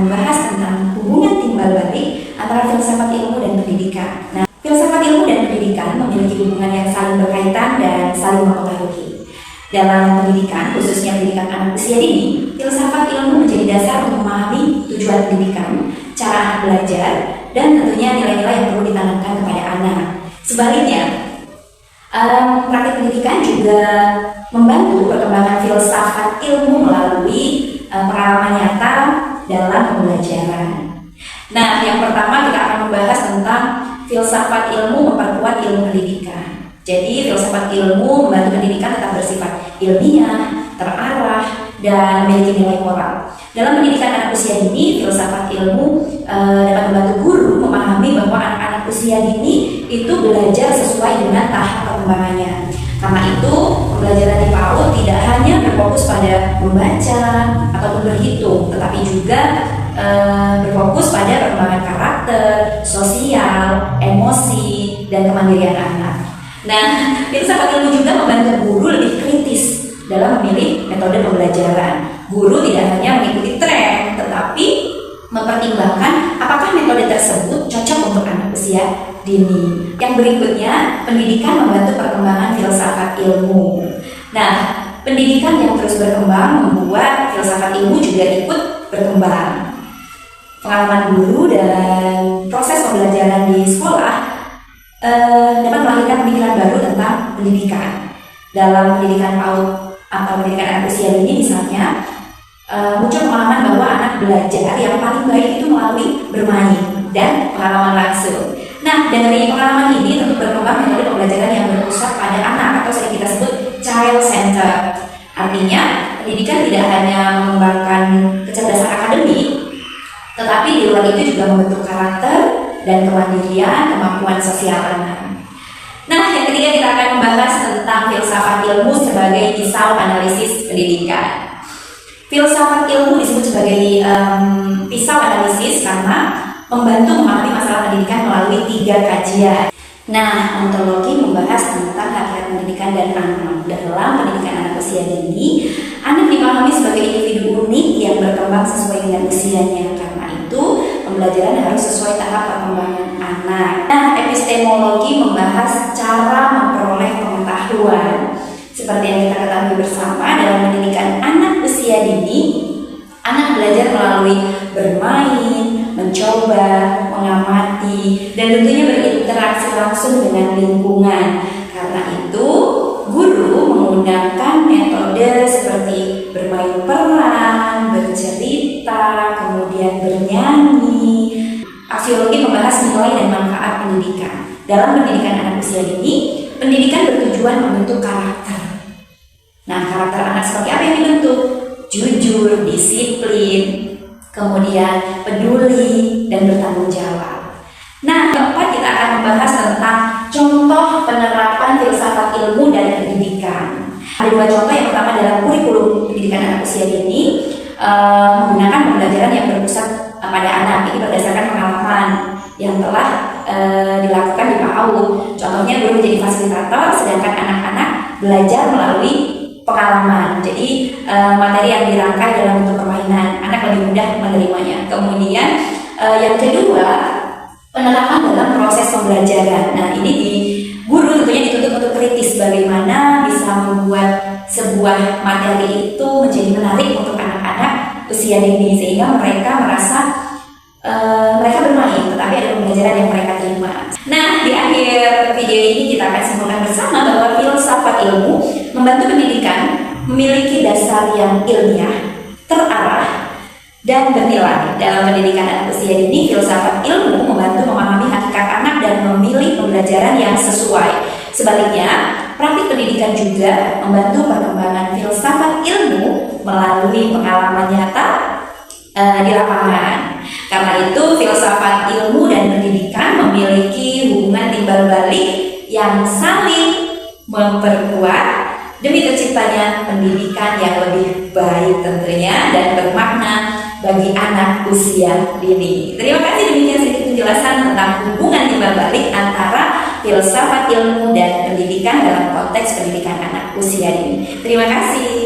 membahas tentang hubungan timbal balik antara filsafat ilmu dan pendidikan. Nah, filsafat ilmu dan pendidikan memiliki hubungan yang saling berkaitan dan saling mempengaruhi. Dalam pendidikan, khususnya pendidikan anak usia dini, filsafat ilmu menjadi dasar untuk memahami tujuan pendidikan, cara anak belajar, dan tentunya nilai-nilai yang perlu ditanamkan kepada anak. Sebaliknya, praktik pendidikan juga membantu perkembangan filsafat ilmu melalui pengalaman nyata dalam pembelajaran. Nah, yang pertama kita akan membahas tentang filsafat ilmu memperkuat ilmu pendidikan. Jadi, filsafat ilmu membantu pendidikan tetap bersifat ilmiah, terarah, dan memiliki nilai moral. Dalam pendidikan anak usia dini, filsafat ilmu dapat membantu guru memahami bahwa anak-anak usia dini itu belajar sesuai dengan tahap perkembangannya. Karena itu, pembelajaran di PAUD tidak hanya berfokus pada membaca ataupun berhitung, tetapi juga berfokus pada perkembangan karakter, sosial, emosi, dan kemandirian anak. Nah, filsafat ilmu juga membantu guru lebih kritis dalam memilih metode pembelajaran. Guru tidak hanya mengikuti tren, tetapi mempertimbangkan apakah metode tersebut cocok untuk anak usia dini. Yang berikutnya, pendidikan membantu perkembangan filsafat ilmu. Nah, pendidikan yang terus berkembang membuat filsafat ilmu juga ikut berkembang. Pengalaman guru dan proses pembelajaran di sekolah dapat melahirkan pemikiran baru tentang pendidikan. Dalam pendidikan PAUD atau pendidikan anak usia dini misalnya, muncul pemahaman bahwa anak belajar yang paling baik itu melalui bermain dan pengalaman langsung. Nah, dari pengalaman ini tentu berkembang metode pembelajaran yang berpusat pada anak atau sering kita sebut child center. Artinya, pendidikan tidak hanya mengembangkan kecerdasan akademik, tetapi di luar itu juga membentuk karakter dan kemandirian, kemampuan sosial anak. Nah, yang ketiga kita akan membahas tentang filsafat ilmu sebagai pisau analisis pendidikan. Filsafat ilmu disebut sebagai pisau analisis karena membantu memahami masalah pendidikan melalui 3 kajian. Nah, ontologi membahas tentang hakikat pendidikan dan anak. Dalam pendidikan anak usia dini, anak dipahami sebagai individu unik yang berkembang sesuai dengan usianya. Karena itu, pembelajaran harus sesuai tahap perkembangan anak. Nah, epistemologi membahas cara memperoleh pengetahuan. Seperti yang kita ketahui bersama, dalam pendidikan anak usia dini, anak belajar melalui bermain, mencoba, mengamati, dan tentunya berinteraksi langsung dengan lingkungan. Karena itu, guru menggunakan metode seperti bermain peran, bercerita, kemudian bernyanyi. Aksiologi membahas nilai dan manfaat pendidikan. Dalam pendidikan anak usia dini, pendidikan bertujuan membentuk karakter. Nah, karakter anak seperti apa yang dibentuk? Jujur, disiplin, kemudian peduli, dan bertanggung jawab. Nah, keempat kita akan membahas tentang contoh penerapan filsafat ilmu dan pendidikan. Ada 2 contoh. Yang pertama dalam kurikulum pendidikan anak usia dini, menggunakan pembelajaran yang berpusat pada anak. Ini berdasarkan pengalaman yang telah dilakukan di PAUD. Contohnya guru menjadi fasilitator, sedangkan anak-anak belajar melalui pengalaman. Jadi materi yang dirangkai dalam bentuk permainan, anak lebih mudah menerimanya. Kemudian yang kedua, penerapan dalam proses pembelajaran. Nah, ini guru tentunya dituntut untuk kritis bagaimana bisa membuat sebuah materi itu menjadi menarik untuk anak-anak usia dini sehingga mereka merasa mereka bermain, tetapi ada pembelajaran yang mereka terima. Nah, di akhir video ini kita akan simpulkan bersama bahwa filsafat ilmu membantu pendidikan memiliki dasar yang ilmiah, terarah, dan bernilai. Dalam pendidikan anak usia dini, filsafat ilmu membantu memahami hakikat anak dan memilih pembelajaran yang sesuai. Sebaliknya, praktik pendidikan juga membantu perkembangan filsafat ilmu melalui pengalaman nyata di lapangan. Karena itu, filsafat ilmu dan pendidikan memiliki hubungan timbal balik yang saling memperkuat demi terciptanya pendidikan yang lebih baik tentunya dan bermakna bagi anak usia dini. Terima kasih, demikian sedikit penjelasan tentang hubungan timbal balik antara filsafat ilmu dan pendidikan dalam konteks pendidikan anak usia dini. Terima kasih.